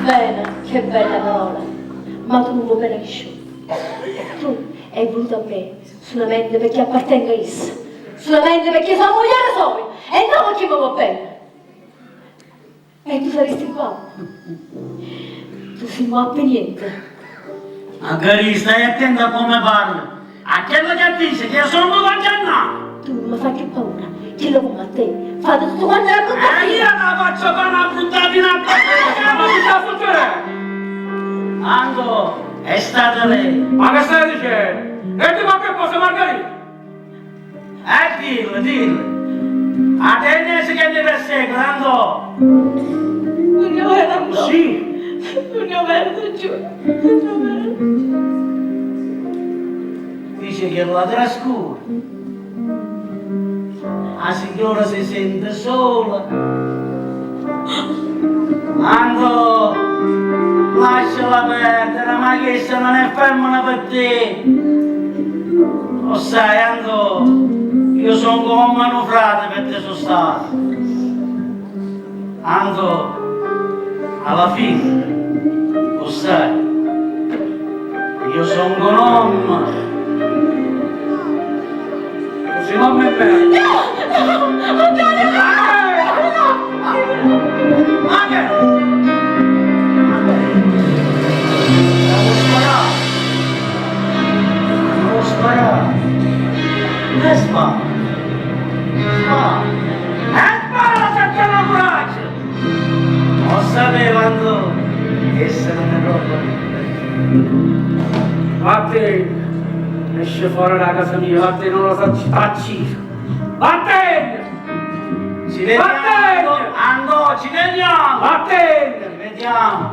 Bene, che bella parola. Ma tu non vuoi bene che sciù. Tu hai voluto a me solamente perché appartengo a essa. Solamente perché sono moglie sola. E non perché mi va bene. E tu saresti qua. Tu sei un per niente. Magari stai attenta a come parli. A quello che dice che sono venuto a Cannata. Tu non mi fai più paura. Dillo come a te. Fate tutto quanto la brutta Io la faccio fare una bruttatina a te. Ma che sta succedendo? Anco, è stata lei. Ma che stai dicendo? E ti fa che cosa, Margherita? Dillo. A te invece che mi persegue, Anco. Non ne ho verso. Sì. Non ne ho verso, giuro. Non ne ho verso. Dice che la trascura. La signora si sente sola. Anco, lasciala perdere, ma questa non è femmina per te. Lo sai, Anco, io sono come un manufrate per te sono stato. Anco, alla fine, lo sai, io sono un nonno. Così non mi perdo. Devo sparare. E spara. Spara se te lo braccio. Lo sapevano che se non è roba mia. Vattene. Esce fuori da casa mia, vattene, non lo faccio. Vattene! Ci vediamo. Andò, ci vediamo. Vattene! Ci vediamo.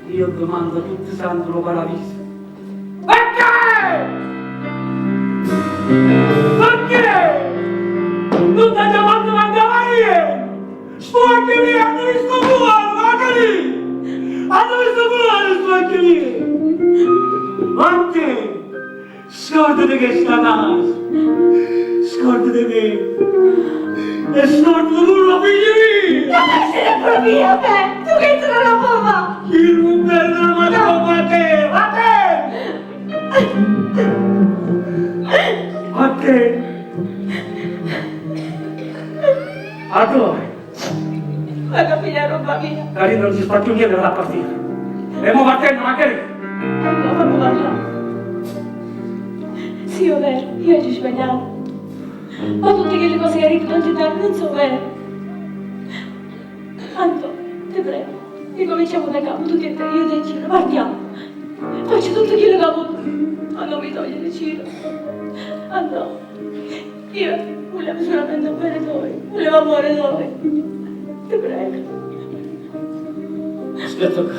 Io domando a tutti i santi lo paradiso. Perché? Perché? Non ti ha chiamato Maria! Sporchi via, hanno visto cuore, magari! Hanno visto cuore, sporchi via! Perché? Scordati che sta casa! Scordati me! E scordati pure la figlia mia! Ma che se ne proprio a me? Tu che tu non la puoi fare? Il bello ma come a te! A te! A dove? Ma capire roba mia. Carino, non ci sta più niente da partire. E mo partendo, magari. Allora, fammi parlare. Sì, è vero, io ci svegliavo. Ma tutte quelle cose che dicono oggi tardi non sono vere. Anto, ti prego, ricominciamo da capo, tutti e tre, io e Ciro, partiamo. Faccio tutto quello che ho avuto, ma non mi togliere Ciro. Anto, io volevo solamente un bene noi, volevo amore noi. Ti prego. Aspetta qua.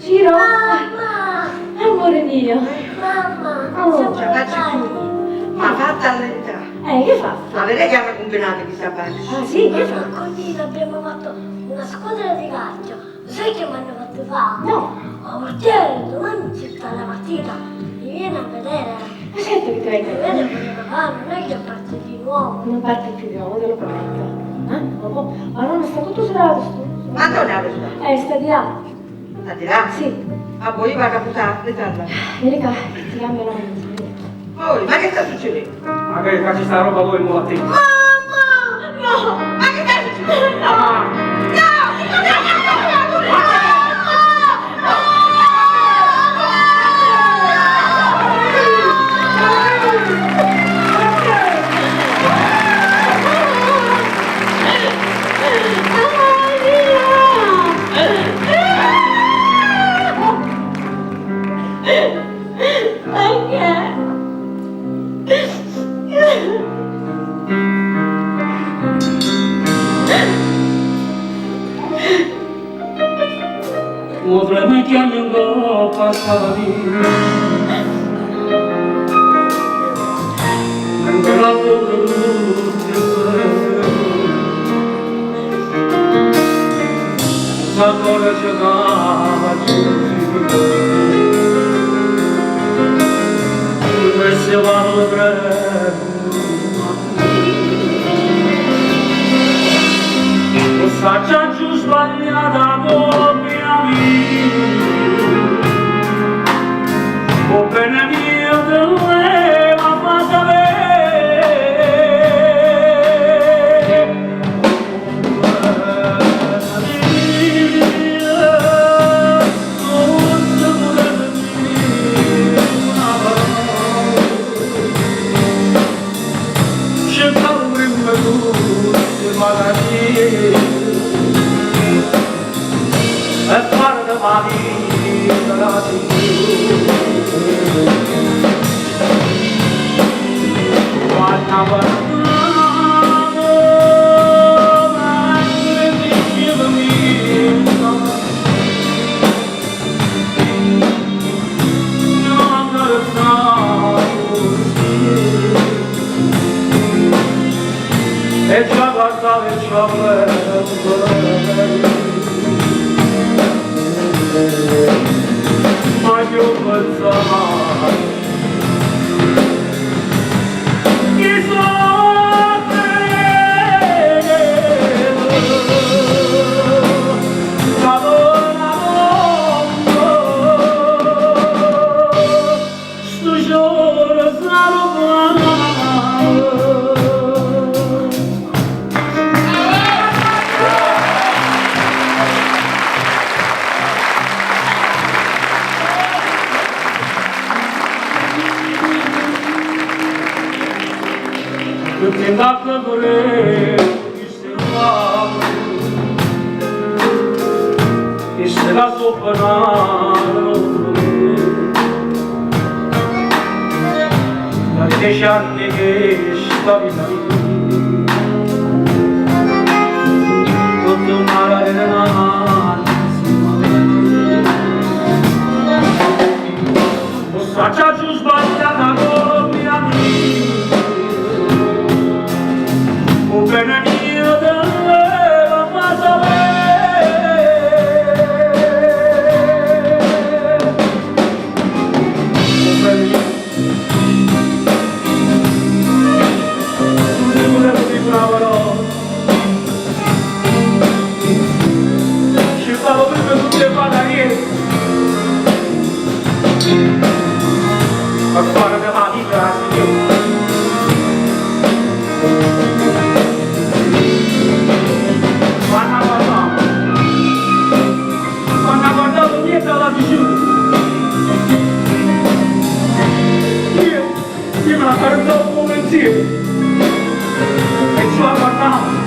Ciro? Amore mio. Mamma, Oh, ce la faccio più. Ma fatta all'entrata. Che fa? Ma vedete che hanno combinato questa parte? Ah sì, che fa? Così abbiamo fatto una squadra di calcio. Sai che mi hanno fatto fare? No. Oh, portiere, domani c'è sta la partita. Mi viene a vedere. Ma certo che ti vengo a vedere. Vede come papà, non è che ho partito uomo. Non parte più di nuovo, te lo prometto. Ma non sta tutto serato sto. Ma dove è sta? Sta di là. Sta di là? Sì. Ma voi va a caputare, ritorna. Vieni qua, ti cambio la mente. Poi, ma che sta succedendo? Ma che ci sta roba voi mo a te? Mamma! No! Ma che sta succedendo? No! Potremmo chiamare un po' passare nella ancora giocava e se va lo prego S'ha giù sbagliata coppia mia, o bene mio te l'eva fatta e fare da vita la guarda guardando mentre diceva mia non restavo e già guardavo e già volevo mai più pensava chi perché da vorrei che se la sopranano dai 10 anni che stavi da lì tutto male o faccia giù sbagliata con mia amica o bene mio dell'eva ma sapere o bene mio tu ti volevo dire una parola ci stavo prima tutte le padarie a fare la vita signore quando ha guardato dietro la giù io me la guardavo come insieme e ci ho guardato